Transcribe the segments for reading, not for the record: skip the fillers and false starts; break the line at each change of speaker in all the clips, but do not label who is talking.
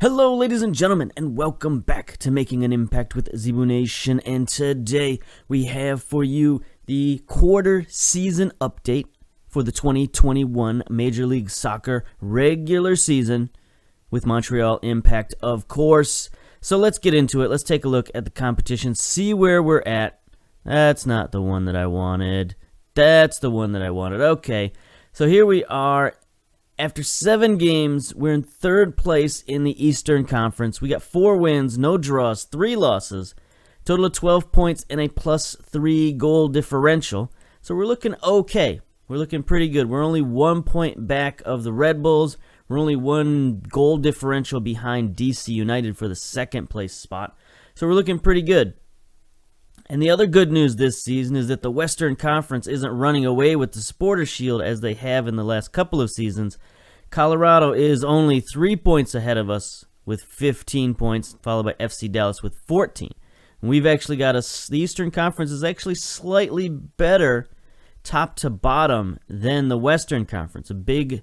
Hello, ladies and gentlemen, and welcome back to Making an Impact with Zebu Nation. And today we have for you the quarter season update for the 2021 Major League Soccer regular season with Montreal Impact, of course. So let's get into it. Let's take a look at the competition, see where we're at. That's not the one that I wanted. That's the one that I wanted. Okay, so here we are. After 7 games, we're in 3rd place in the Eastern Conference. We got 4 wins, no draws, 3 losses, total of 12 points, and a +3 goal differential. So we're looking okay. We're looking pretty good. We're only 1 point back of the Red Bulls. We're only 1 goal differential behind DC United for the 2nd place spot. So we're looking pretty good. And the other good news this season is that the Western Conference isn't running away with the Supporters' Shield as they have in the last couple of seasons. Colorado is only 3 points ahead of us with 15 points, followed by FC Dallas with 14. And we've actually got the Eastern Conference is actually slightly better top to bottom than the Western Conference. A big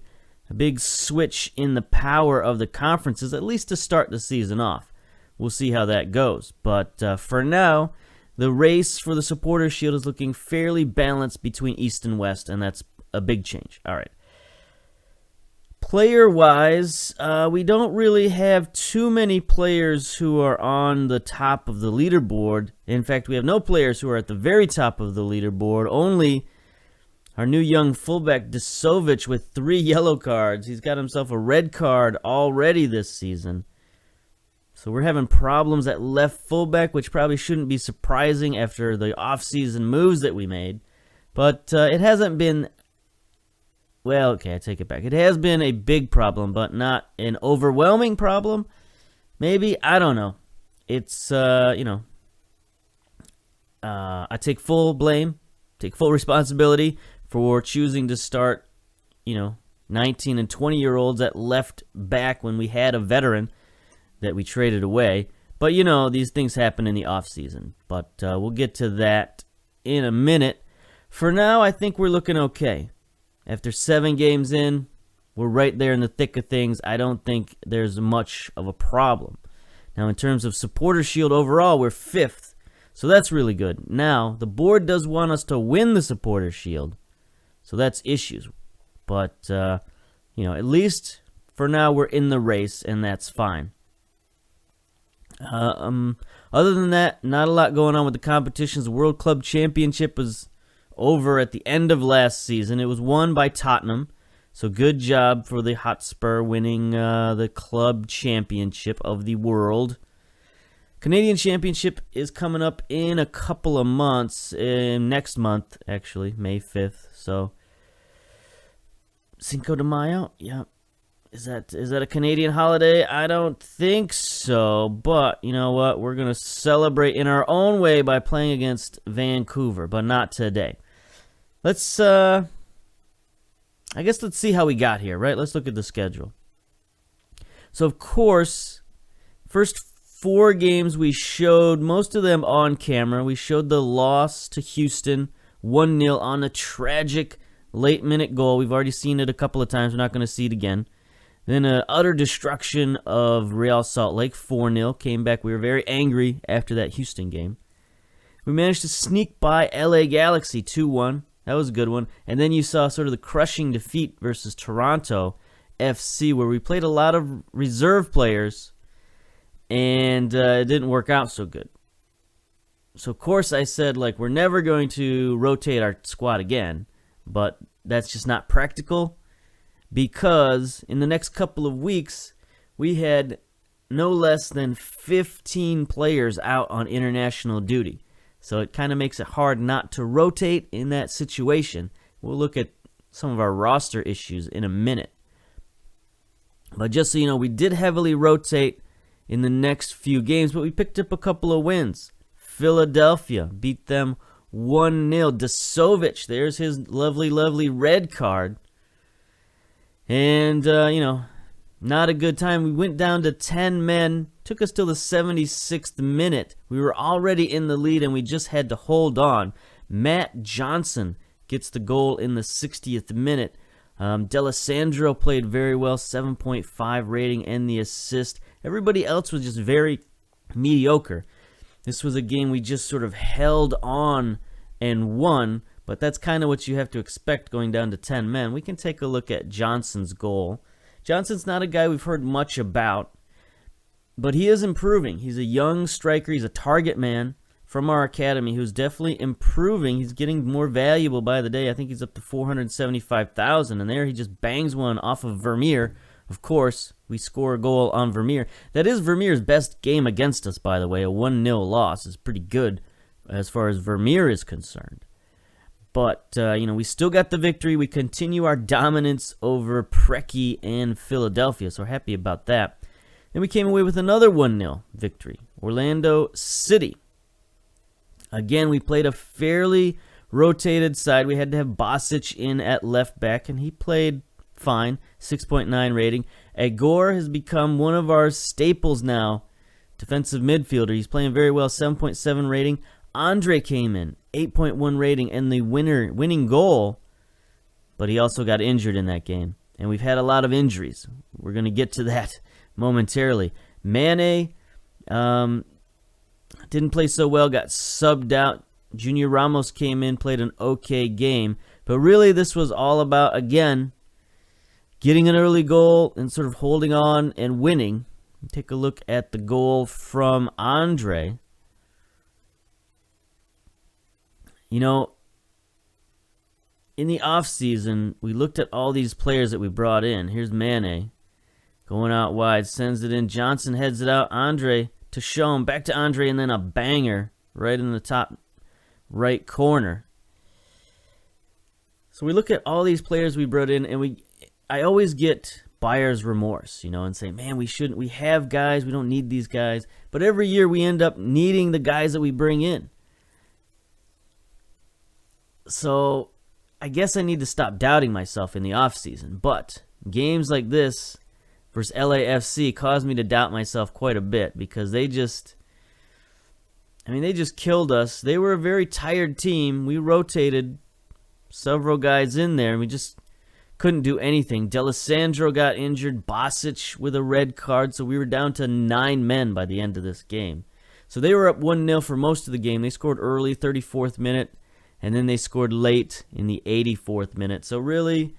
switch in the power of the conferences, at least to start the season off. We'll see how that goes. But for now, the race for the Supporters' Shield is looking fairly balanced between East and West, and that's a big change. All right. Player-wise, we don't really have too many players who are on the top of the leaderboard. In fact, we have no players who are at the very top of the leaderboard. Only our new young fullback, Desovic, with 3 yellow cards. He's got himself a red card already this season. So we're having problems at left fullback, which probably shouldn't be surprising after the offseason moves that we made. But it hasn't been, well, okay, I take it back. It has been a big problem, but not an overwhelming problem. Maybe, I don't know. It's, I take full blame, take full responsibility for choosing to start, 19 and 20-year-olds at left back when we had a veteran that we traded away. But, these things happen in the offseason. But we'll get to that in a minute. For now, I think we're looking okay. After 7 games in, we're right there in the thick of things. I don't think there's much of a problem. Now, in terms of Supporters' Shield overall, we're 5th. So that's really good. Now, the board does want us to win the Supporters' Shield. So that's issues. But, at least for now, we're in the race, and that's fine. Other than that, not a lot going on with the competitions. The World Club Championship was over at the end of last season. It was won by Tottenham, so good job for the Hotspur winning the club championship of the world. Canadian Championship is coming up in a couple of months, next month actually, May 5th. So Cinco de Mayo, yeah. Is that a Canadian holiday? I don't think so, but you know what? We're going to celebrate in our own way by playing against Vancouver, but not today. Let's see how we got here, right? Let's look at the schedule. So, of course, first 4 games we showed, most of them on camera. We showed the loss to Houston, 1-0 on a tragic late-minute goal. We've already seen it a couple of times. We're not going to see it again. Then an utter destruction of Real Salt Lake, 4-0. Came back. We were very angry after that Houston game. We managed to sneak by LA Galaxy, 2-1. That was a good one. And then you saw sort of the crushing defeat versus Toronto FC, where we played a lot of reserve players, and it didn't work out so good. So, of course, I said, we're never going to rotate our squad again, but that's just not practical. Because in the next couple of weeks, we had no less than 15 players out on international duty. So it kind of makes it hard not to rotate in that situation. We'll look at some of our roster issues in a minute. But just so you know, we did heavily rotate in the next few games, but we picked up a couple of wins. Philadelphia beat them 1-0. Desovic, there's his lovely, lovely red card. And, not a good time. We went down to 10 men. Took us till the 76th minute. We were already in the lead, and we just had to hold on. Matt Johnson gets the goal in the 60th minute. D'Alessandro played very well, 7.5 rating and the assist. Everybody else was just very mediocre. This was a game we just sort of held on and won, but that's kind of what you have to expect going down to 10 men. We can take a look at Johnson's goal. Johnson's not a guy we've heard much about, but he is improving. He's a young striker. He's a target man from our academy who's definitely improving. He's getting more valuable by the day. I think he's up to 475,000, and there he just bangs one off of Vermeer. Of course, we score a goal on Vermeer. That is Vermeer's best game against us, by the way. A 1-0 loss is pretty good as far as Vermeer is concerned. But, we still got the victory. We continue our dominance over Preki and Philadelphia, so we're happy about that. Then we came away with another 1-0 victory. Orlando City. Again, we played a fairly rotated side. We had to have Bosic in at left back, and he played fine, 6.9 rating. Agor has become one of our staples now, defensive midfielder. He's playing very well, 7.7 rating. Andre came in, 8.1 rating, and the winning goal, but he also got injured in that game. And we've had a lot of injuries. We're going to get to that momentarily. Mane didn't play so well, got subbed out. Junior Ramos came in, played an okay game. But really, this was all about, again, getting an early goal and sort of holding on and winning. Take a look at the goal from Andre. In the offseason, we looked at all these players that we brought in. Here's Mane going out wide, sends it in. Johnson heads it out. Andre to show him. Back to Andre, and then a banger right in the top right corner. So we look at all these players we brought in, and I always get buyer's remorse, and say, man, we have guys, we don't need these guys. But every year we end up needing the guys that we bring in. So I guess I need to stop doubting myself in the offseason. But games like this versus LAFC caused me to doubt myself quite a bit, because they just killed us. They were a very tired team. We rotated several guys in there, and we just couldn't do anything. D'Alessandro got injured. Bosic with a red card, so we were down to 9 men by the end of this game. So they were up 1-0 for most of the game. They scored early, 34th minute, and then they scored late in the 84th minute. So really,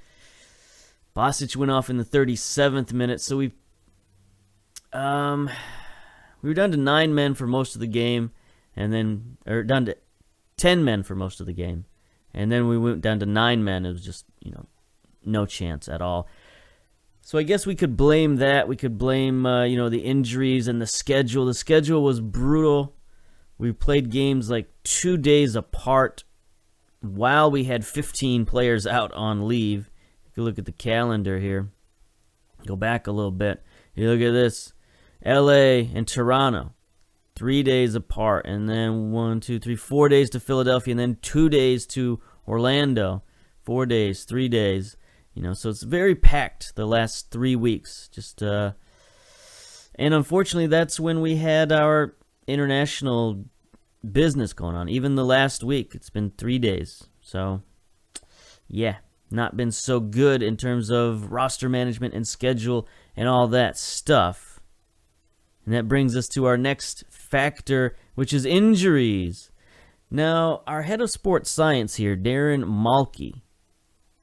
Bosic went off in the 37th minute. So we were down to 9 men for most of the game, or down to 10 men for most of the game. And then we went down to 9 men. It was just, no chance at all. So I guess we could blame that. We could blame, the injuries and the schedule. The schedule was brutal. We played games like 2 days apart while we had 15 players out on leave. If you look at the calendar here, go back a little bit. You look at this, LA and Toronto, 3 days apart, and then 4 days to Philadelphia, and then 2 days to Orlando, 4 days, 3 days. So it's very packed the last 3 weeks. And unfortunately, that's when we had our international business going on. Even the last week, it's been 3 days. So, yeah, not been so good in terms of roster management and schedule and all that stuff. And that brings us to our next factor, which is injuries. Now, our head of sports science here, Darren Malky,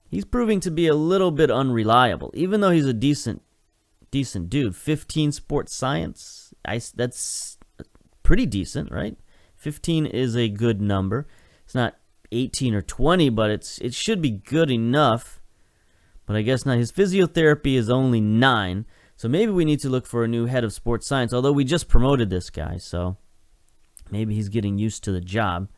he's proving to be a little bit unreliable, even though he's a decent dude. 15 sports science, that's pretty decent, right? 15 is a good number. It's not 18 or 20, but it should be good enough. But I guess not. His physiotherapy is only 9, so maybe we need to look for a new head of sports science, although we just promoted this guy, so maybe he's getting used to the job.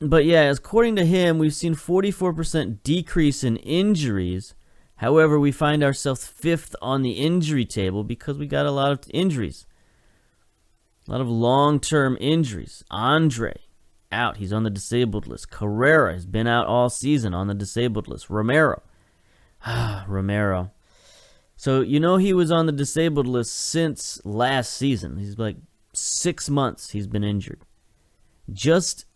But yeah, according to him, we've seen 44% decrease in injuries. However, we find ourselves 5th on the injury table because we got a lot of injuries. A lot of long-term injuries. Andre, out. He's on the disabled list. Carrera has been out all season on the disabled list. Romero. Romero. So, he was on the disabled list since last season. He's like 6 months he's been injured. Just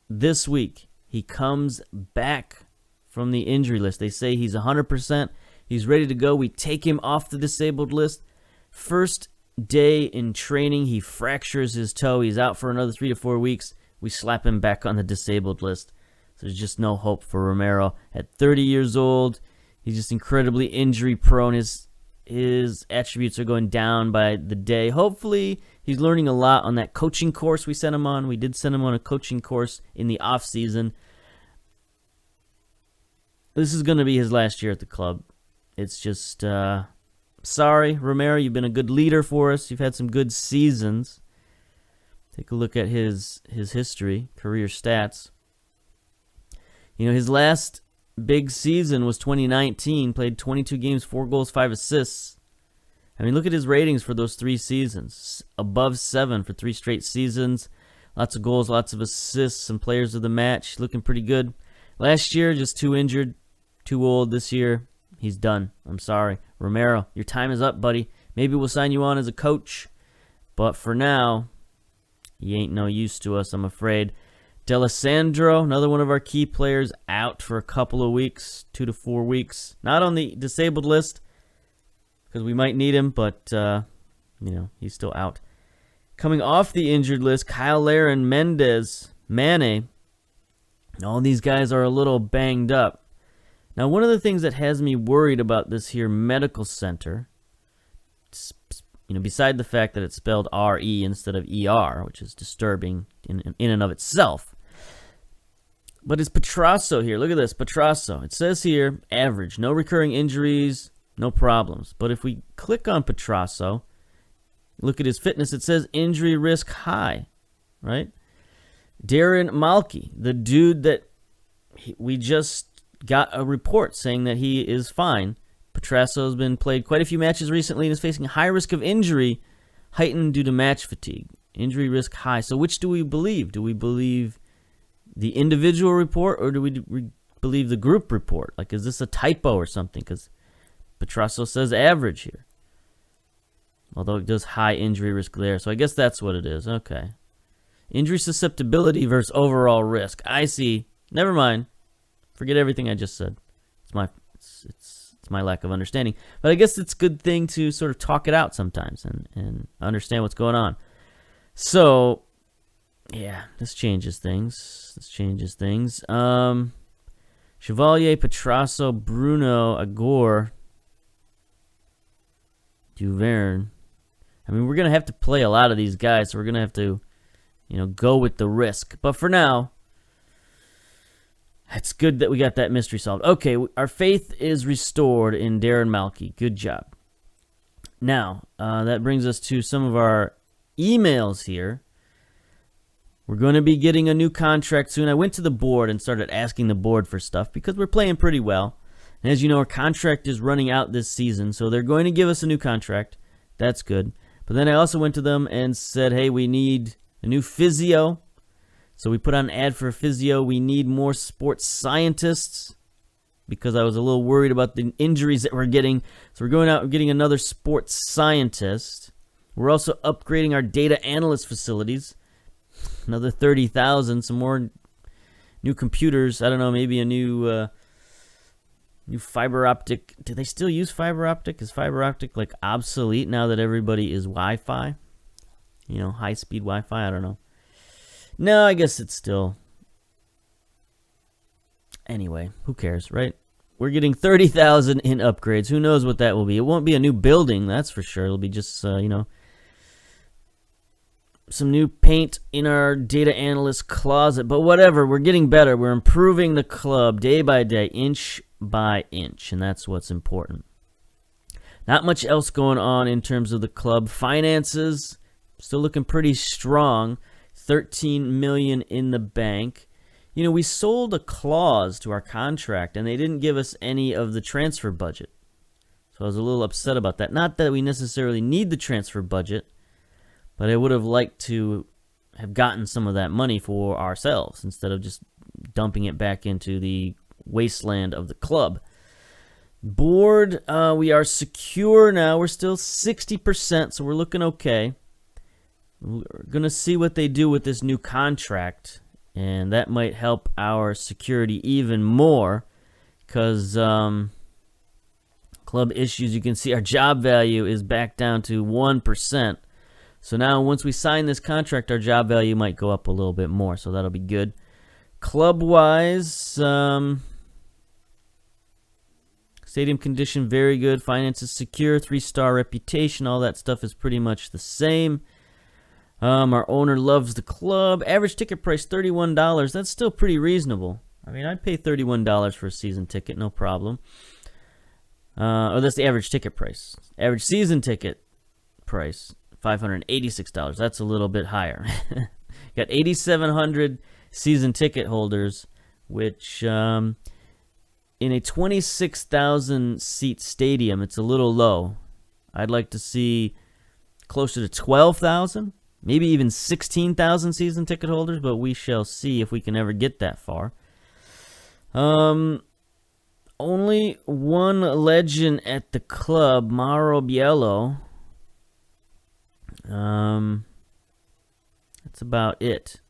this week, he comes back from the injury list. They say he's 100%. He's ready to go. We take him off the disabled list. First day in training, he fractures his toe. He's out for another 3 to 4 weeks. We slap him back on the disabled list. So there's just no hope for Romero. At 30 years old, he's just incredibly injury prone. His attributes are going down by the day. Hopefully, he's learning a lot on that coaching course we sent him on. We did send him on a coaching course in the off season. This is going to be his last year at the club. It's just, sorry, Romero, you've been a good leader for us. You've had some good seasons. Take a look at his history, career stats. You know, his last big season was 2019, played 22 games, 4 goals, 5 assists. I mean, look at his ratings for those 3 seasons. Above 7 for 3 straight seasons. Lots of goals, lots of assists, some players of the match. Looking pretty good. Last year, just too injured, too old. This year, he's done. I'm sorry. Romero, your time is up, buddy. Maybe we'll sign you on as a coach. But for now, he ain't no use to us, I'm afraid. D'Alessandro, another one of our key players, out for a couple of weeks, 2 to 4 weeks. Not on the disabled list, because we might need him, but, he's still out. Coming off the injured list, Kyle Larin, Mendez, Mane. All these guys are a little banged up. Now, one of the things that has me worried about this here medical center, beside the fact that it's spelled R-E instead of E-R, which is disturbing in and of itself, but it's Petrasso here. Look at this, Petrasso. It says here, average, no recurring injuries, no problems. But if we click on Petrasso, look at his fitness, it says injury risk high, right? Darren Malky, the dude that we just got a report saying that he is fine. Petrasso's been played quite a few matches recently and is facing a high risk of injury, heightened due to match fatigue. Injury risk high. So which do we believe? Do we believe the individual report or do we believe the group report? Like, is this a typo or something? Because Petrasso says average here. Although it does high injury risk there. So I guess that's what it is. Okay. Injury susceptibility versus overall risk. I see. Never mind. Forget everything I just said. It's my lack of understanding. But I guess it's a good thing to sort of talk it out sometimes and understand what's going on. So, yeah, this changes things. Chevalier, Petrasso, Bruno, Agor, Duverne. I mean, we're going to have to play a lot of these guys, so we're going to have to, go with the risk. But for now, it's good that we got that mystery solved. Okay, our faith is restored in Darren Malky. Good job. Now, that brings us to some of our emails here. We're going to be getting a new contract soon. I went to the board and started asking the board for stuff because we're playing pretty well. And as you know, our contract is running out this season, so they're going to give us a new contract. That's good. But then I also went to them and said, hey, we need a new physio. So we put on an ad for a physio. We need more sports scientists because I was a little worried about the injuries that we're getting. So we're going out and getting another sports scientist. We're also upgrading our data analyst facilities. Another 30,000, some more new computers. I don't know, maybe a new fiber optic. Do they still use fiber optic? Is fiber optic like obsolete now that everybody is Wi-Fi? High-speed Wi-Fi? I don't know. No, I guess it's still. Anyway, who cares, right? We're getting 30,000 in upgrades. Who knows what that will be? It won't be a new building, that's for sure. It'll be just, some new paint in our data analyst closet. But whatever, we're getting better. We're improving the club day by day, inch by inch, and that's what's important. Not much else going on in terms of the club. Finances, still looking pretty strong. 13 million in the bank. We sold a clause to our contract, and they didn't give us any of the transfer budget. So I was a little upset about that. Not that we necessarily need the transfer budget, but I would have liked to have gotten some of that money for ourselves instead of just dumping it back into the wasteland of the club. Board, we are secure now. We're still 60%, so we're looking okay. We're going to see what they do with this new contract, and that might help our security even more. because club issues, you can see our job value is back down to 1%. So now once we sign this contract, our job value might go up a little bit more, so that'll be good. Club-wise, stadium condition very good, finances secure, 3-star reputation, all that stuff is pretty much the same. Our owner loves the club. Average ticket price $31. That's still pretty reasonable. I mean, I'd pay $31 for a season ticket, no problem. That's the average ticket price. Average season ticket price, $586. That's a little bit higher. Got 8,700 season ticket holders, which in a 26,000 seat stadium, it's a little low. I'd like to see closer to 12,000, maybe even 16,000 season ticket holders, but we shall see if we can ever get that far. Only one legend at the club, Mauro Biello. That's about it.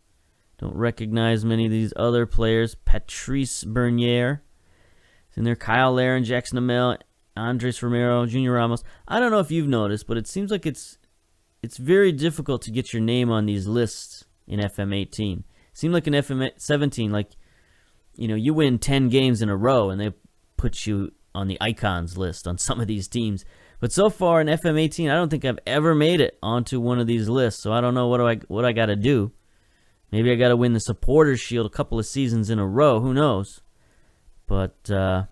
Don't recognize many of these other players. Patrice Bernier is in there. Kyle Larin, Jackson Amell, Andres Romero, Junior Ramos. I don't know if you've noticed, but it seems like it's very difficult to get your name on these lists in FM18. It seemed like in FM17, like, you know, you win 10 games in a row and they put you on the icons list on some of these teams. But so far in FM18, I don't think I've ever made it onto one of these lists. So I don't know what I got to do. Maybe I got to win the Supporters Shield a couple of seasons in a row. Who knows? But yeah,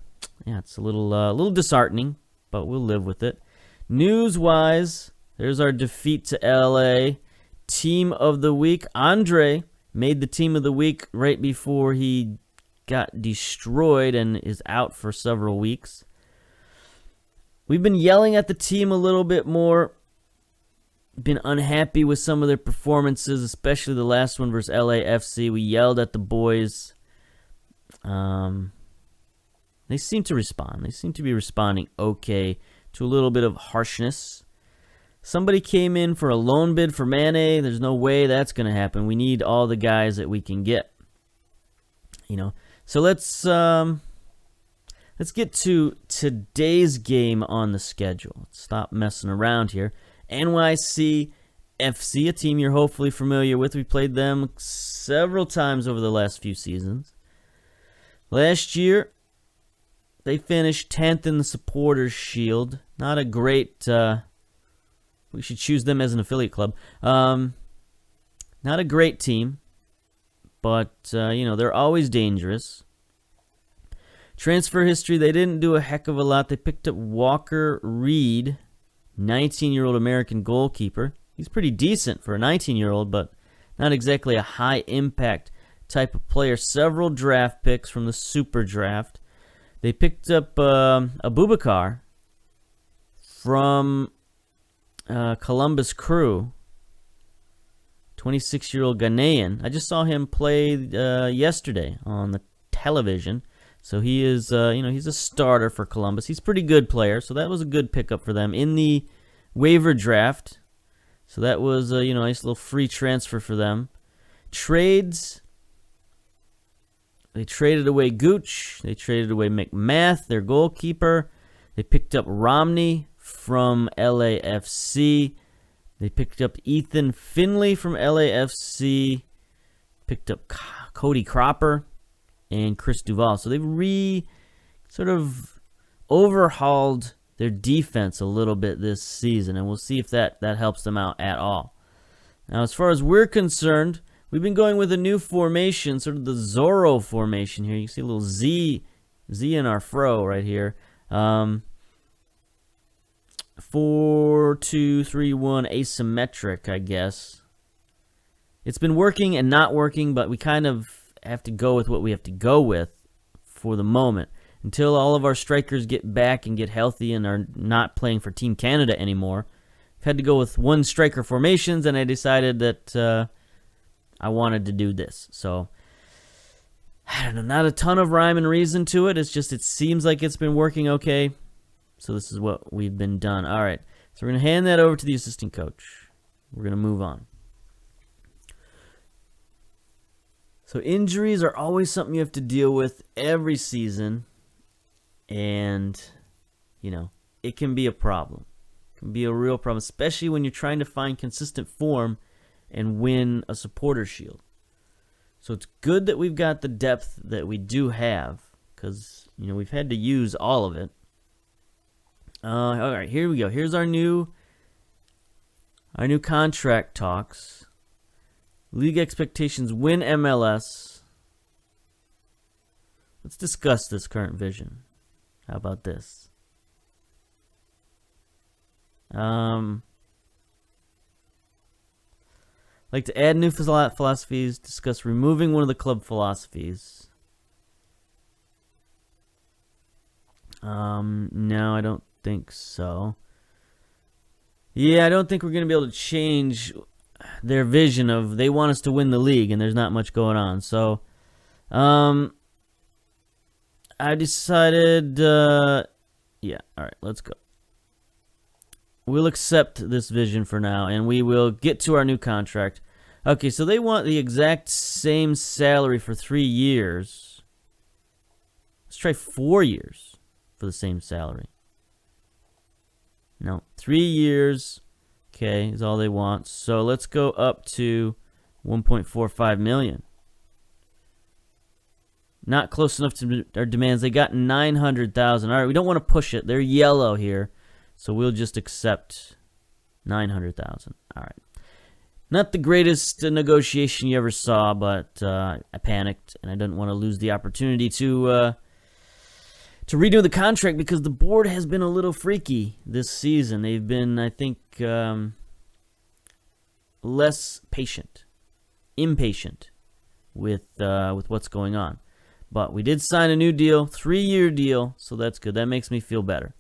it's a little disheartening, but we'll live with it. News-wise, there's our defeat to LA. Team of the week, Andre made the team of the week right before he got destroyed and is out for several weeks. We've been yelling at the team a little bit more. Been unhappy with some of their performances, especially the last one versus LAFC. We yelled at the boys. They seem to respond. They seem to be responding okay to a little bit of harshness. Somebody came in for a loan bid for Mane. There's no way that's going to happen. We need all the guys that we can get. You know, so let's get to today's game on the schedule. Let's stop messing around here. NYCFC, a team you're hopefully familiar with. We played them several times over the last few seasons. Last year, they finished 10th in the Supporters Shield. Not a great... we should choose them as an affiliate club. Not a great team, but, you know, they're always dangerous. Transfer history, they didn't do a heck of a lot. They picked up Walker Reed, 19-year-old American goalkeeper. He's pretty decent for a 19-year-old, but not exactly a high-impact type of player. Several draft picks from the Super Draft. They picked up Abubakar from Columbus Crew, 26-year-old Ghanaian. I just saw him play yesterday on the television. So he is, you know, he's a starter for Columbus. He's a pretty good player, so that was a good pickup for them in the waiver draft. So that was, you know, a nice little free transfer for them. Trades, they traded away Gooch. They traded away McMath, their goalkeeper. They picked up Romney from LAFC. They picked up Ethan Finley from LAFC. Picked up Cody Cropper and Chris Duval. So they've sort of overhauled their defense a little bit this season, and we'll see if that helps them out at all. Now, as far as we're concerned, we've been going with a new formation, sort of the Zorro formation here. You see a little Z in our fro right here. 4-2-3-1 asymmetric, I guess. It's been working and not working, but we kind of have to go with what we have to go with for the moment. Until all of our strikers get back and get healthy and are not playing for Team Canada anymore, I've had to go with one striker formations, and I decided that I wanted to do this. So, I don't know, not a ton of rhyme and reason to it. It's just it seems like it's been working okay. So this is what we've been done. All right, so we're going to hand that over to the assistant coach. We're going to move on. So injuries are always something you have to deal with every season. And, it can be a problem. It can be a real problem, especially when you're trying to find consistent form and win a supporter shield. So it's good that we've got the depth that we do have, because, we've had to use all of it. All right, here we go. Here's our new contract talks. League expectations, win MLS. Let's discuss this current vision. How about this? Like to add new philosophies, discuss removing one of the club philosophies. No, I don't think so. Yeah, I don't think we're going to be able to change their vision of they want us to win the league, and there's not much going on. So, I decided, yeah, all right, let's go. We'll accept this vision for now, and we will get to our new contract. Okay, so they want the exact same salary for 3 years. Let's try 4 years for the same salary. No, 3 years, okay, is all they want. So let's go up to 1.45 million. Not close enough to our demands. They got 900,000. All right, we don't want to push it. They're yellow here. So we'll just accept 900,000. All right. Not the greatest negotiation you ever saw, but I panicked, and I didn't want to lose the opportunity to redo the contract because the board has been a little freaky this season. They've been, I think, less impatient with what's going on. But we did sign a new deal, 3-year deal, so that's good. That makes me feel better.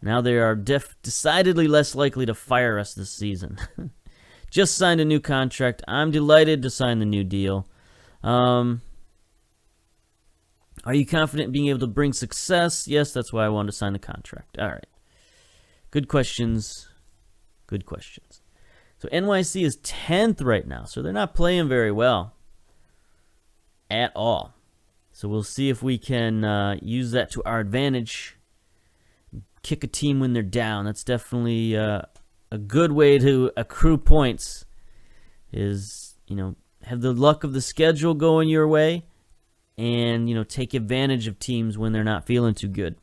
Now they are decidedly less likely to fire us this season. Just signed a new contract. I'm delighted to sign the new deal. Are you confident in being able to bring success? Yes, that's why I wanted to sign the contract. All right. Good questions. Good questions. So NYC is 10th right now, so they're not playing very well at all. So we'll see if we can use that to our advantage. Kick a team when they're down. That's definitely a good way to accrue points is, have the luck of the schedule going your way and, take advantage of teams when they're not feeling too good.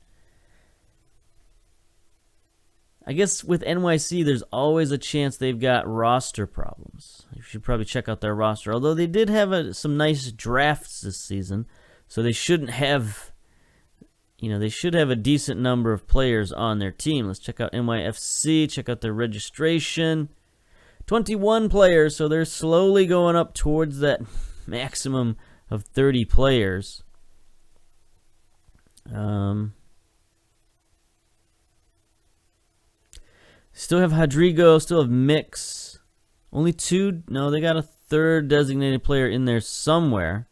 I guess with NYC, there's always a chance they've got roster problems. You should probably check out their roster. Although they did have some nice drafts this season, so they shouldn't have... they should have a decent number of players on their team. Let's check out NYCFC, check out their registration. 21 players, so they're slowly going up towards that maximum of 30 players. Still have Rodrigo, still have Mix. Only 2, no, they got a 3rd designated player in there somewhere.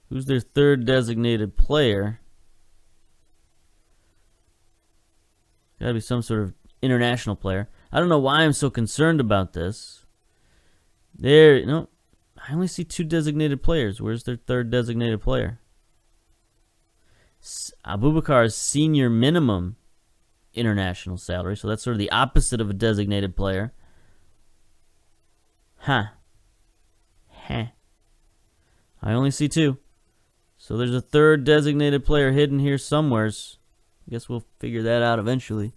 Who's their 3rd designated player? Got to be some sort of international player. I don't know why I'm so concerned about this. I only see 2 designated players. Where's their 3rd designated player? Abubakar's senior minimum international salary. So that's sort of the opposite of a designated player. I only see 2. So there's a 3rd designated player hidden here somewheres. I guess we'll figure that out eventually.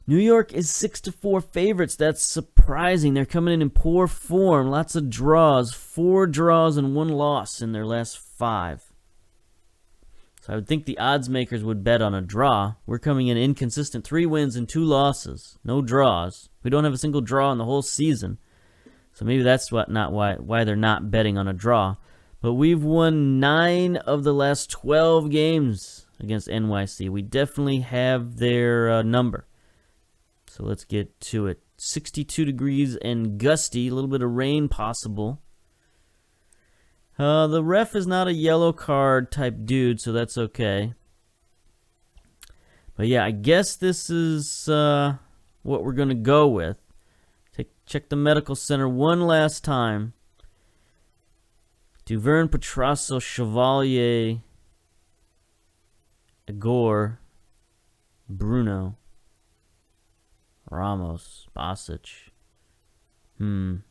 New York is 6-4 favorites. That's surprising. They're coming in poor form. Lots of draws. 4 draws and 1 loss in their last 5. So I would think the odds makers would bet on a draw. We're coming in inconsistent. 3 wins and 2 losses. No draws. We don't have a single draw in the whole season. So maybe that's why they're not betting on a draw. But we've won 9 of the last 12 games against NYC. We definitely have their number. So let's get to it. 62 degrees and gusty. A little bit of rain possible. The ref is not a yellow card type dude, so that's okay. But yeah, I guess this is what we're going to go with. Check the medical center one last time. Duverne, Petrasso, Chevalier, Igor, Bruno, Ramos, Basic. We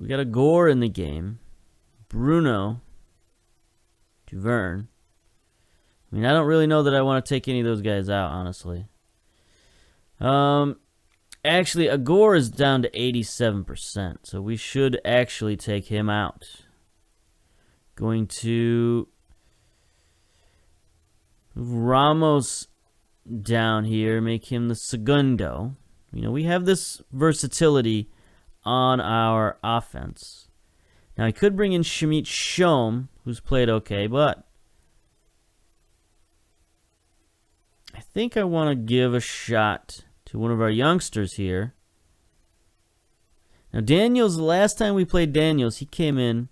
got Igor in the game. Bruno, Duverne. I mean, I don't really know that I want to take any of those guys out, honestly. Actually, Igor is down to 87%, so we should actually take him out. Going to move Ramos down here, make him the segundo. You know, we have this versatility on our offense. Now, I could bring in Schmidt Shom, who's played okay, but I think I want to give a shot to one of our youngsters here. Now, Daniels, the last time we played Daniels, he came in,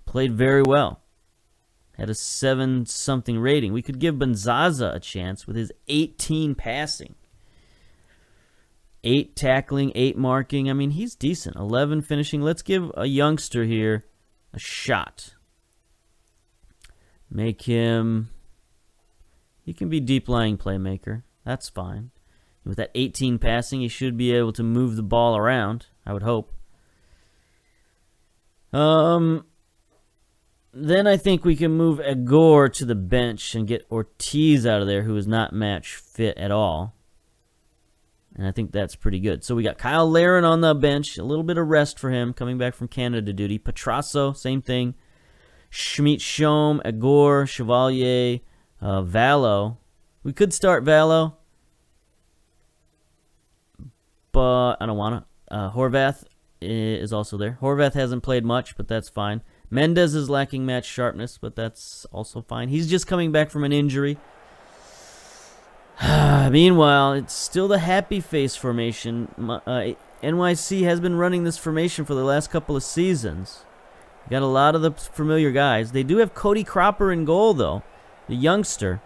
played very well. Had a 7-something rating. We could give Benzaza a chance with his 18 passing. 8 tackling, 8 marking. I mean, he's decent. 11 finishing. Let's give a youngster here a shot. Make him... He can be deep-lying playmaker. That's fine. With that 18 passing, he should be able to move the ball around, I would hope. Then I think we can move Igor to the bench and get Ortiz out of there, who is not match fit at all. And I think that's pretty good. So we got Kyle Laren on the bench. A little bit of rest for him, coming back from Canada duty. Petrasso, same thing. Schmidt Shom, Igor, Chevalier, Vallo. We could start Vallo, but I don't want to. Horvath is also there. Horvath hasn't played much, but that's fine. Mendez is lacking match sharpness, but that's also fine. He's just coming back from an injury. Meanwhile, it's still the happy face formation. NYC has been running this formation for the last couple of seasons. Got a lot of the familiar guys. They do have Cody Cropper in goal, though. The youngster.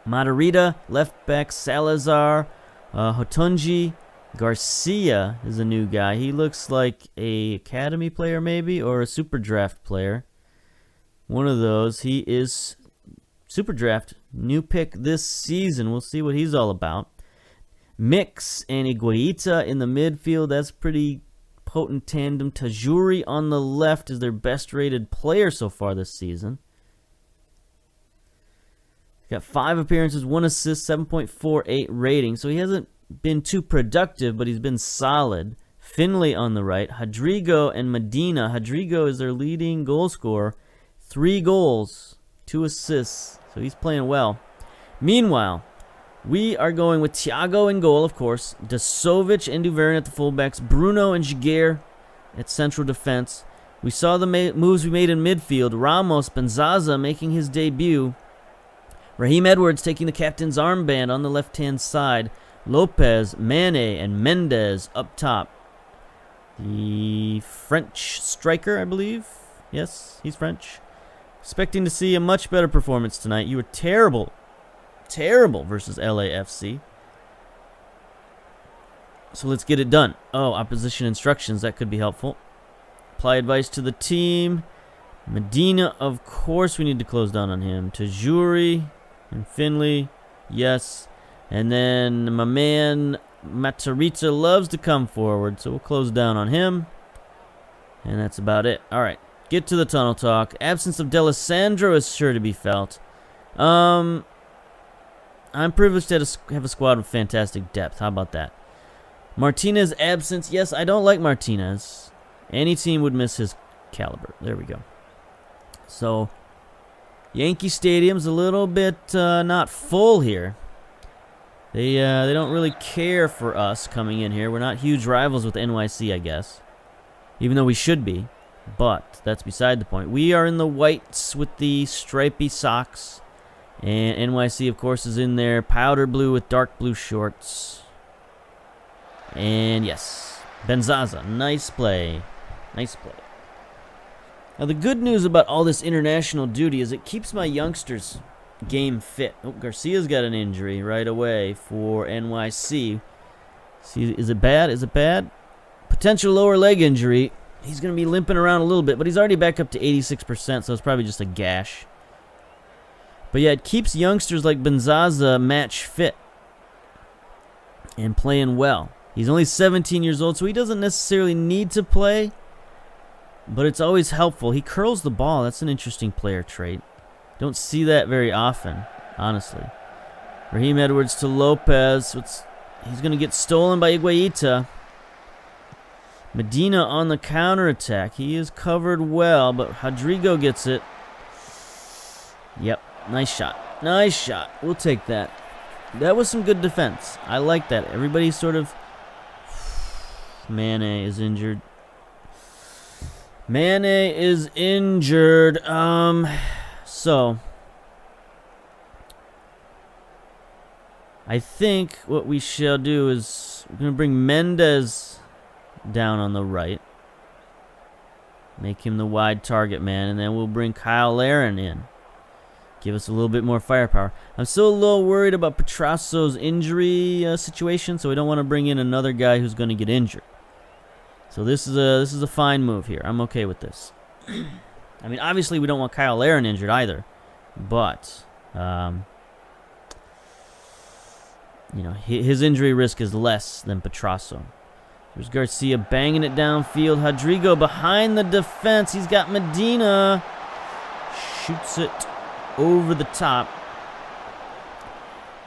Matarita, left back, Salazar, Hotunji, Garcia is a new guy. He looks like a academy player maybe, or a super draft player. One of those. He is super draft. New pick this season. We'll see what he's all about. Mix and Iguaita in the midfield. That's pretty potent tandem. Tajuri on the left is their best rated player so far this season. Got 5 appearances, 1 assist, 7.48 rating. So he hasn't been too productive, but he's been solid. Finley on the right. Hadrigo and Medina. Hadrigo is their leading goal scorer. 3 goals, 2 assists. So he's playing well. Meanwhile, we are going with Thiago in goal, of course. Dasovic and Duverne at the fullbacks. Bruno and Jaguar at central defense. We saw the moves we made in midfield. Ramos, Benzaza making his debut. Raheem Edwards taking the captain's armband on the left-hand side. Lopez, Mane, and Mendez up top. The French striker, I believe. Yes, he's French. Expecting to see a much better performance tonight. You were terrible versus LAFC. So let's get it done. Oh, opposition instructions. That could be helpful. Apply advice to the team. Medina, of course, we need to close down on him. Tajuri and Finley, yes. And then my man Matarita loves to come forward, so we'll close down on him. And that's about it. All right, get to the tunnel talk. Absence of D'Alessandro is sure to be felt. I'm privileged to have a squad with fantastic depth. How about that? Martinez absence. Yes, I don't like Martinez. Any team would miss his caliber. There we go. So, Yankee Stadium's a little bit not full here. They don't really care for us coming in here. We're not huge rivals with NYC, I guess. Even though we should be. But that's beside the point. We are in the whites with the stripy socks. And NYC, of course, is in there powder blue with dark blue shorts. And yes, Benzaza. Nice play. Nice play. Now, the good news about all this international duty is it keeps my youngsters game fit. Oh, Garcia's got an injury right away for NYC. See, is it bad? Is it bad? potential lower leg injury. He's going to be limping around a little bit, but he's already back up to 86%, so it's probably just a gash. But yeah, it keeps youngsters like Benzaza match fit and playing well. He's only 17 years old, so he doesn't necessarily need to play, but it's always helpful. He curls the ball. That's an interesting player trait. Don't see that very often, honestly. Raheem Edwards to Lopez. He's going to get stolen by Higuaita. Medina on the counterattack. He is covered well, but Rodrigo gets it. Yep, nice shot. Nice shot. We'll take that. That was some good defense. I like that. Everybody sort of... Mane is injured. Mane is injured. So... I think what we shall do is... We're going to bring Mendes down on the right. Make him the wide target man, and then we'll bring Kyle Larin in. Give us a little bit more firepower. I'm still a little worried about Petrasso's injury situation, so we don't want to bring in another guy who's going to get injured. So this is a fine move here. I'm okay with this. I mean, obviously we don't want Kyle Larin injured either, but you know, his injury risk is less than Petrasso. There's Garcia banging it downfield. Rodrigo behind the defense. He's got Medina. Shoots it over the top.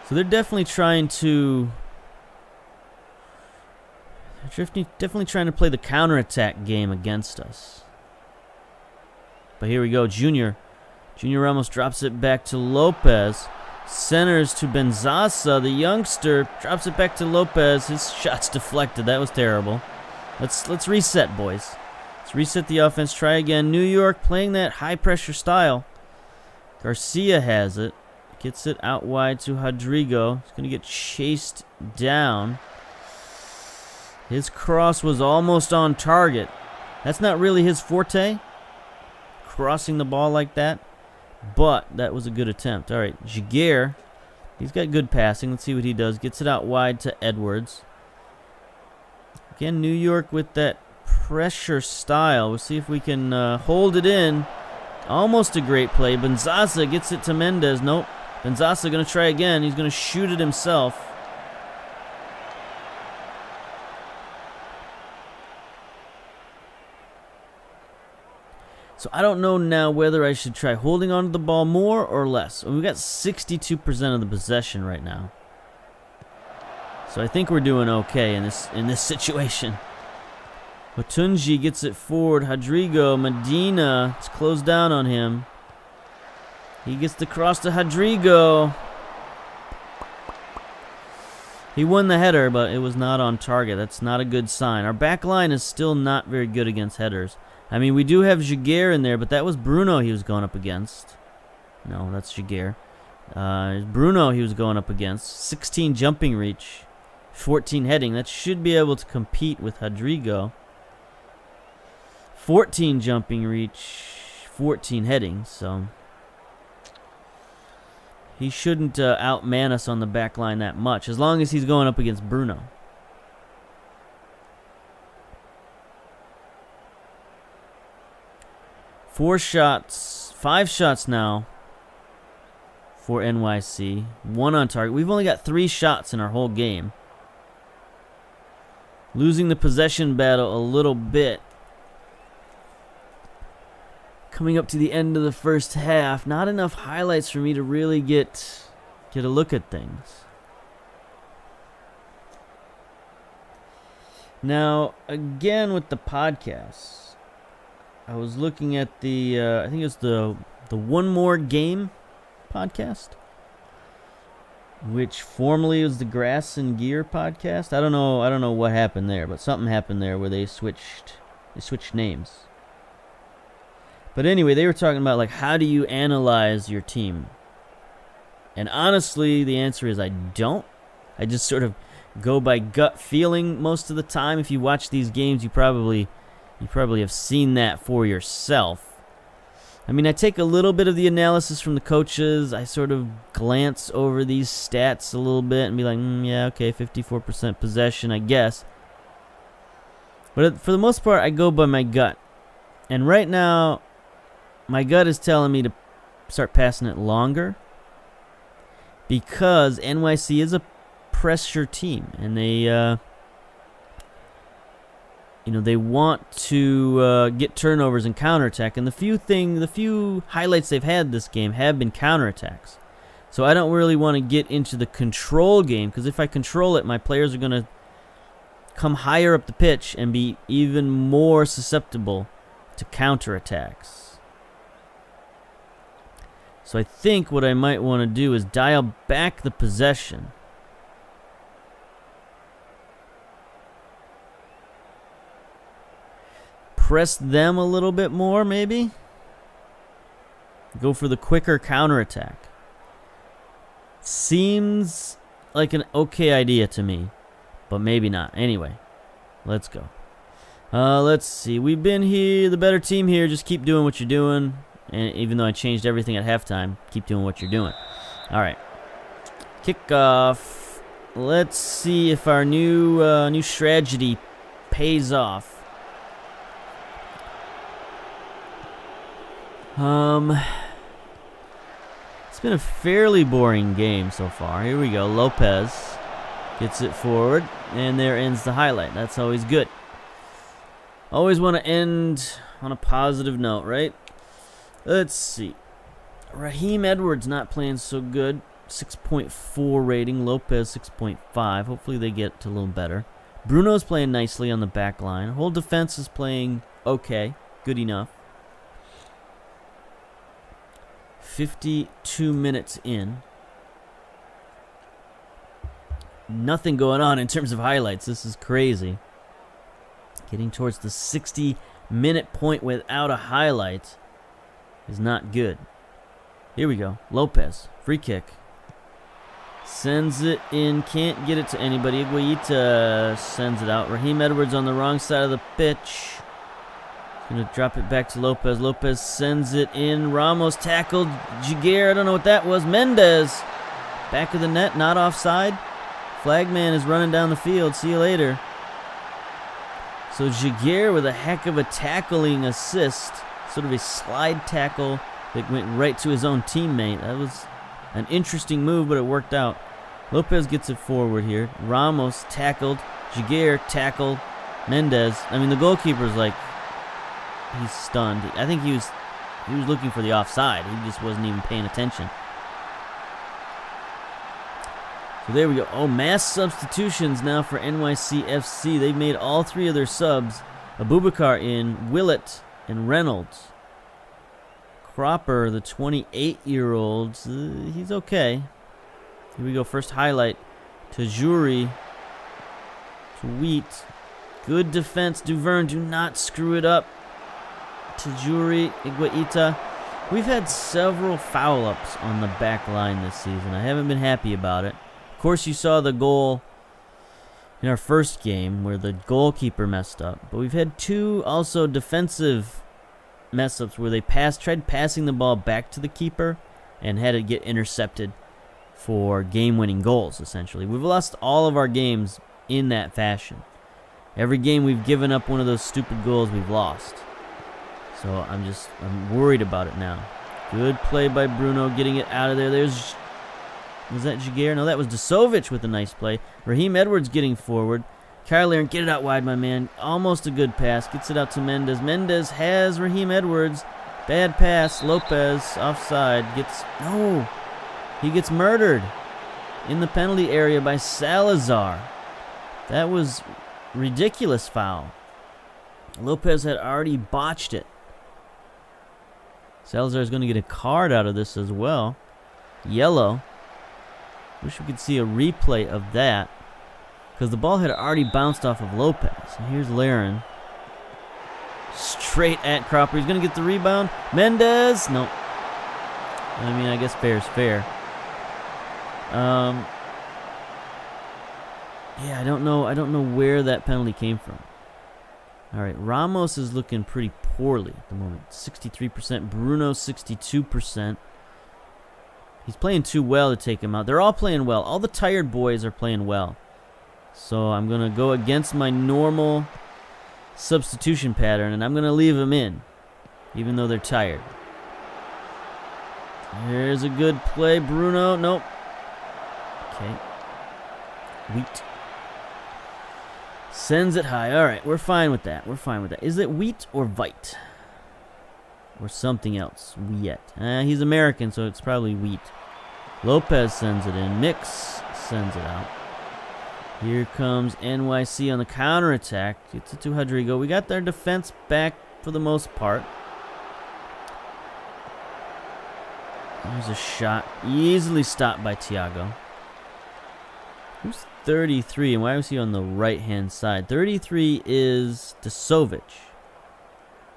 So they're definitely trying to... They're definitely trying to play the counterattack game against us. But here we go. Junior Ramos drops it back to Lopez. Centers to Benzaza, the youngster, drops it back to Lopez. His shot's deflected. That was terrible. Let's reset, boys. Let's reset the offense. Try again. New York playing that high-pressure style. Garcia has it. Gets it out wide to Rodrigo. He's going to get chased down. His cross was almost on target. That's not really his forte, crossing the ball like that. But that was a good attempt. All right, Jaguar. He's got good passing. Let's see what he does. Gets it out wide to Edwards. Again, New York with that pressure style. We'll see if we can hold it in. Almost a great play. Benzaza gets it to Mendes. Nope. Benzaza going to try again. He's going to shoot it himself. So I don't know now whether I should try holding on to the ball more or less. We've got 62% of the possession right now. So I think we're doing okay in this situation. Otunji gets it forward. Rodrigo, Medina, it's closed down on him. He gets the cross to Rodrigo. He won the header, but it was not on target. That's not a good sign. Our back line is still not very good against headers. I mean, we do have Jaguar in there, but that was Bruno he was going up against. No, that's Jaguar. Bruno he was going up against. 16 jumping reach, 14 heading. That should be able to compete with Rodrigo. 14 jumping reach, 14 heading. So he shouldn't outman us on the back line that much, as long as he's going up against Bruno. Five shots now for NYC. One on target. We've only got 3 shots in our whole game. Losing the possession battle a little bit. Coming up to the end of the first half. Not enough highlights for me to really get a look at things. Now, again with the podcast. I was looking at the, I think it's the One More Game podcast, which formerly was the Grass and Gear podcast. I don't know what happened there, but something happened there where they switched names. But anyway, they were talking about like how do you analyze your team? And honestly, the answer is I don't. I just sort of go by gut feeling most of the time. If you watch these games, you probably have seen that for yourself. I mean, I take a little bit of the analysis from the coaches. I sort of glance over these stats a little bit and be like, yeah, okay, 54% possession, I guess. But for the most part, I go by my gut. And right now, my gut is telling me to start passing it longer because NYC is a pressure team, and they they want to get turnovers and counterattack. And the few highlights they've had this game have been counterattacks. So I don't really want to get into the control game, because if I control it, my players are going to come higher up the pitch and be even more susceptible to counterattacks. So I think what I might want to do is dial back the possession. Press them a little bit more, maybe. Go for the quicker counterattack. Seems like an okay idea to me, but maybe not. Anyway, let's go. Let's see. We've been here, the better team here. Just keep doing what you're doing. And even though I changed everything at halftime, keep doing what you're doing. All right. Kickoff. Let's see if our new strategy pays off. It's been a fairly boring game so far. Here we go. Lopez gets it forward, and there ends the highlight. That's always good. Always want to end on a positive note, right? Let's see. Raheem Edwards not playing so good. 6.4 rating. Lopez 6.5. Hopefully they get to a little better. Bruno's playing nicely on the back line. Whole defense is playing okay. Good enough. 52 minutes in. Nothing going on in terms of highlights. This is crazy. Getting towards the 60-minute point without a highlight is not good. Here we go. Lopez. Free kick. Sends it in. Can't get it to anybody. Higuita sends it out. Raheem Edwards on the wrong side of the pitch. Going to drop it back to Lopez. Lopez sends it in. Ramos tackled. Jaguar, I don't know what that was. Mendez. Back of the net, not offside. Flagman is running down the field. See you later. So Jaguar with a heck of a tackling assist. Sort of a slide tackle that went right to his own teammate. That was an interesting move, but it worked out. Lopez gets it forward here. Ramos tackled. Jaguar tackled. Mendez. I mean, the goalkeeper's like, he's stunned. I think he was looking for the offside. He just wasn't even paying attention. So there we go. Oh, mass substitutions now for NYCFC. They've made all three of their subs. Abubakar in, Willett, and Reynolds. Cropper, the 28-year-old, he's okay. Here we go. First highlight. Tajuri. Tweet. Good defense. Duverne, do not screw it up. Tajuri, Higuita. We've had several foul-ups on the back line this season. I haven't been happy about it. Of course, you saw the goal in our first game where the goalkeeper messed up. But we've had two also defensive mess-ups where they tried passing the ball back to the keeper and had it get intercepted for game-winning goals, essentially. We've lost all of our games in that fashion. Every game we've given up one of those stupid goals, we've lost. So I'm worried about it now. Good play by Bruno, getting it out of there. Was that Jaguar? No, that was Dasovic with a nice play. Raheem Edwards getting forward. Kyle Aaron, get it out wide, my man. Almost a good pass. Gets it out to Mendez. Mendez has Raheem Edwards. Bad pass. Lopez offside. He gets murdered in the penalty area by Salazar. That was ridiculous foul. Lopez had already botched it. Salazar is going to get a card out of this as well. Yellow. Wish we could see a replay of that, because the ball had already bounced off of Lopez. And here's Laren. Straight at Cropper. He's going to get the rebound. Mendez. Nope. I mean, I guess fair is fair. Yeah, I don't know where that penalty came from. All right, Ramos is looking pretty poorly at the moment. 63%. Bruno, 62%. He's playing too well to take him out. They're all playing well. All the tired boys are playing well. So I'm going to go against my normal substitution pattern, and I'm going to leave them in, even though they're tired. Here's a good play. Bruno. Nope. Okay. Wheat. Sends it high. All right, we're fine with that. We're fine with that. Is it wheat or vite? Or something else? Wheat. He's American, so it's probably wheat. Lopez sends it in. Mix sends it out. Here comes NYC on the counterattack. Gets it to Rodrigo. We got their defense back for the most part. There's a shot. Easily stopped by Thiago. Who's 33, and why was he on the right-hand side? 33 is Desovic.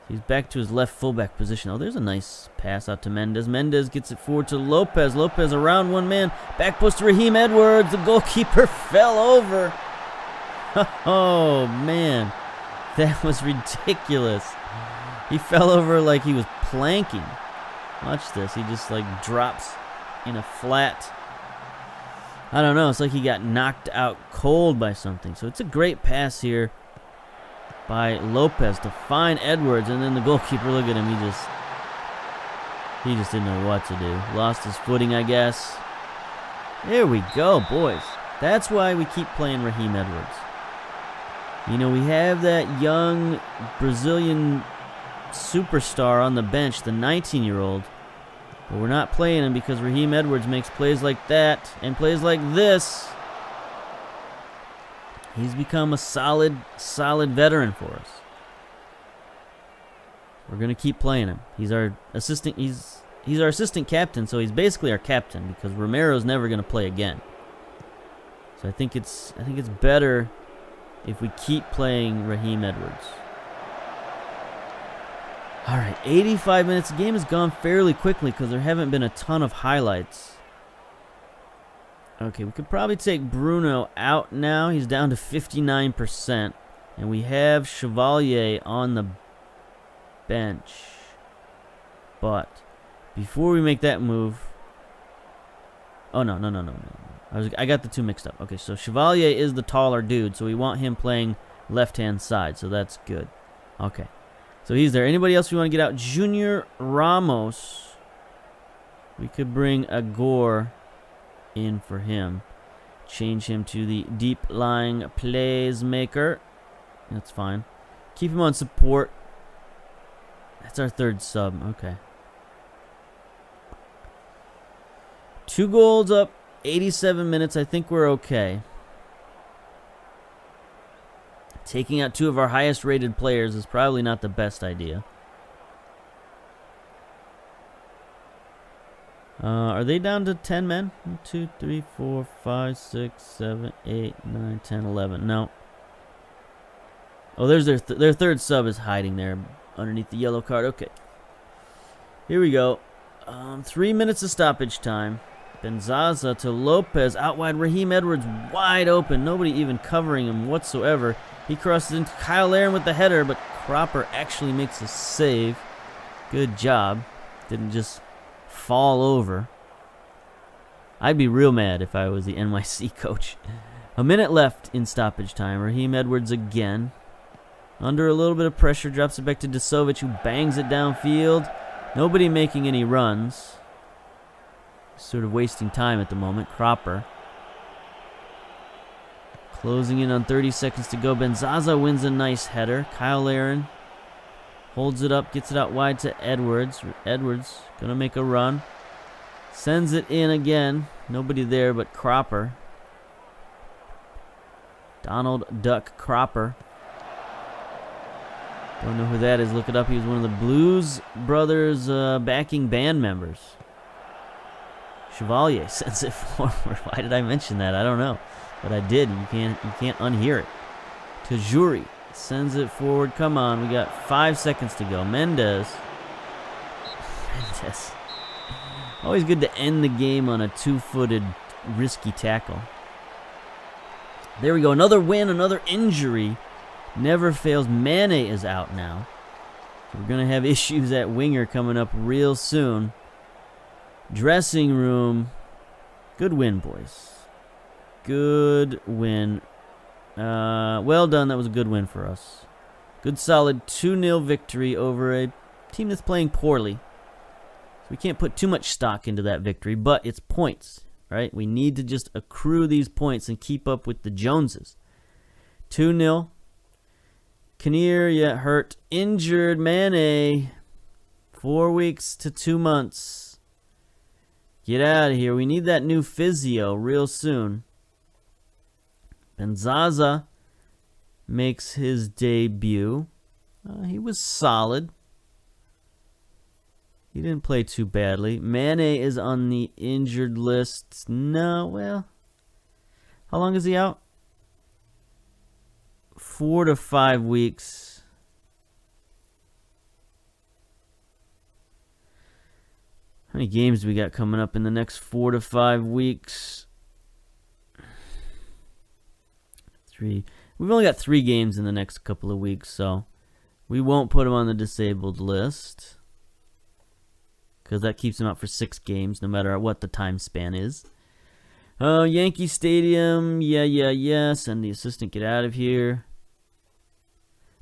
He's back to his left fullback position. Oh, there's a nice pass out to Mendes. Mendes gets it forward to Lopez. Lopez around one man. Back post to Raheem Edwards. The goalkeeper fell over. Oh, man. That was ridiculous. He fell over like he was planking. Watch this. He just, like, drops in a flat. I don't know. It's like he got knocked out cold by something. So it's a great pass here by Lopez to find Edwards, and then the goalkeeper, look at him, he just didn't know what to do. Lost his footing, I guess. There we go, boys. That's why we keep playing Raheem Edwards. You know, we have that young Brazilian superstar on the bench, the 19-year-old, but we're not playing him because Raheem Edwards makes plays like that and plays like this. He's become a solid veteran for us. We're gonna keep playing him. He's our assistant. He's our assistant captain, so he's basically our captain because Romero's never gonna play again. So I think it's better if we keep playing Raheem Edwards. All right, 85 minutes. The game has gone fairly quickly because there haven't been a ton of highlights. Okay, we could probably take Bruno out now. He's down to 59%. And we have Chevalier on the bench. But before we make that move... Oh, no. I got the two mixed up. Okay, so Chevalier is the taller dude, so we want him playing left-hand side, so that's good. Okay, so he's there. Anybody else we want to get out? Junior Ramos. We could bring Agor in for him. Change him to the deep-lying plays maker. That's fine. Keep him on support. That's our third sub. Okay. 2 goals up, 87 minutes. I think we're okay. Taking out 2 of our highest-rated players is probably not the best idea. Are they down to 10 men? 1, 2, 3, 4, 5, 6, 7, 8, 9, 10, 11. No. Oh, there's their third sub is hiding there underneath the yellow card. Okay. Here we go. 3 minutes of stoppage time. Benzaza to Lopez. Out wide, Raheem Edwards wide open. Nobody even covering him whatsoever. He crosses into Kyle Aaron with the header, but Cropper actually makes a save. Good job. Didn't just fall over. I'd be real mad if I was the NYC coach. A minute left in stoppage time. Raheem Edwards again. Under a little bit of pressure, drops it back to Desovic, who bangs it downfield. Nobody making any runs. Sort of wasting time at the moment. Cropper. Closing in on 30 seconds to go. Benzaza wins a nice header. Kyle Aaron holds it up, gets it out wide to Edwards. Edwards gonna make a run. Sends it in again. Nobody there but Cropper. Donald Duck Cropper. Don't know who that is. Look it up. He was one of the Blues Brothers backing band members. Chevalier sends it forward. Why did I mention that? I don't know. But I did. You can't unhear it. Tajuri sends it forward. Come on. We got 5 seconds to go. Mendes. Always good to end the game on a 2-footed risky tackle. There we go. Another win. Another injury. Never fails. Mane is out now. So we're going to have issues at winger coming up real soon. Dressing room. Good win, boys. Good win. Well done. That was a good win for us. Good solid 2-0 victory over a team that's playing poorly. So we can't put too much stock into that victory, but it's points, right? We need to just accrue these points and keep up with the Joneses. 2-0. Kinnear, yeah, hurt. Injured. Mane. 4 weeks to 2 months. Get out of here. We need that new physio real soon. Benzaza makes his debut. He was solid. He didn't play too badly. Mane is on the injured list. No, well, how long is he out? 4 to 5 weeks. How many games do we got coming up in the next 4 to 5 weeks? 3. We've only got 3 games in the next couple of weeks, so we won't put him on the disabled list because that keeps him out for 6 games, no matter what the time span is. Yankee Stadium, yeah. Send the assistant, get out of here.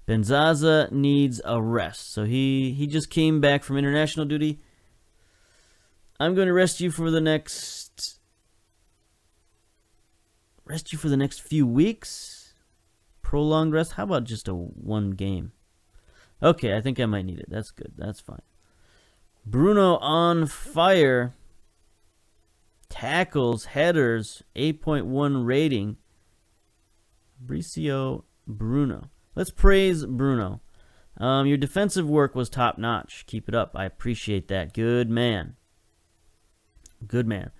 Benzaza needs a rest, so he just came back from international duty. I'm going to rest you for the next few weeks. Prolonged rest. How about just a 1 game? Okay, I think I might need it. That's good. That's fine. Bruno on fire. Tackles, headers, 8.1 rating. Fabricio Bruno. Let's praise Bruno. Your defensive work was top notch. Keep it up. I appreciate that. Good man. Good man.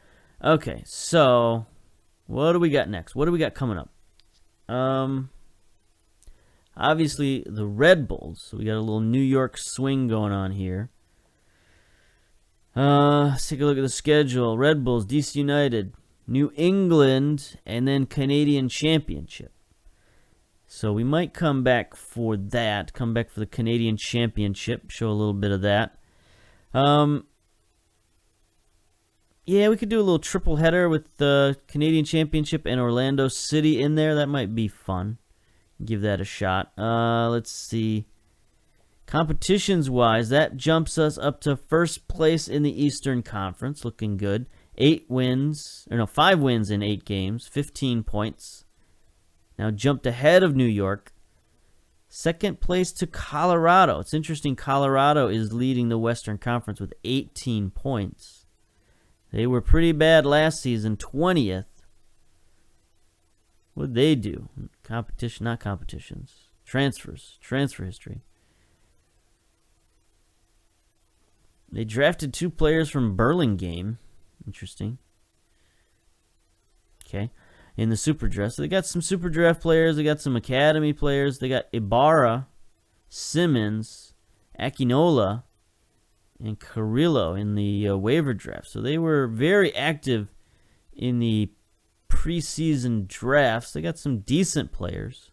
Okay, so what do we got next? What do we got coming up? Obviously the Red Bulls. So we got a little New York swing going on here. Let's take a look at the schedule. Red Bulls, DC United, New England, and then Canadian Championship. So we might come back for that. Come back for the Canadian Championship. Show a little bit of that. Yeah, we could do a little triple header with the Canadian Championship and Orlando City in there. That might be fun. Give that a shot. Let's see. Competitions-wise, that jumps us up to first place in the Eastern Conference. Looking good. 5 wins in 8 games. 15 points. Now jumped ahead of New York. Second place to Colorado. It's interesting. Colorado is leading the Western Conference with 18 points. They were pretty bad last season. 20th. What did they do? Competition, not competitions. Transfers. Transfer history. They drafted 2 players from Burlingame. Interesting. Okay. In the Super Draft. So they got some Super Draft players. They got some Academy players. They got Ibarra, Simmons, Akinola, and Carrillo in the waiver draft. So they were very active in the preseason drafts. They got some decent players.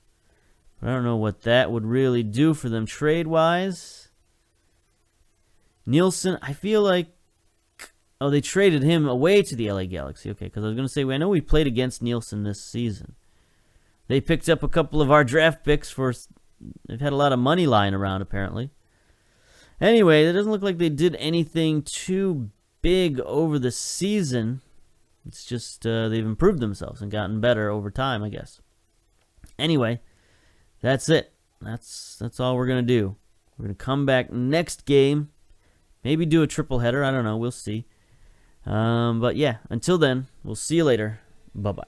But I don't know what that would really do for them trade-wise. Nielsen, I feel like... Oh, they traded him away to the LA Galaxy. Okay, because I was going to say, I know we played against Nielsen this season. They picked up a couple of our draft picks for... They've had a lot of money lying around, apparently. Anyway, it doesn't look like they did anything too big over the season. It's just they've improved themselves and gotten better over time, I guess. Anyway, that's it. That's all we're going to do. We're going to come back next game. Maybe do a triple header. I don't know. We'll see. But yeah, until then, we'll see you later. Bye-bye.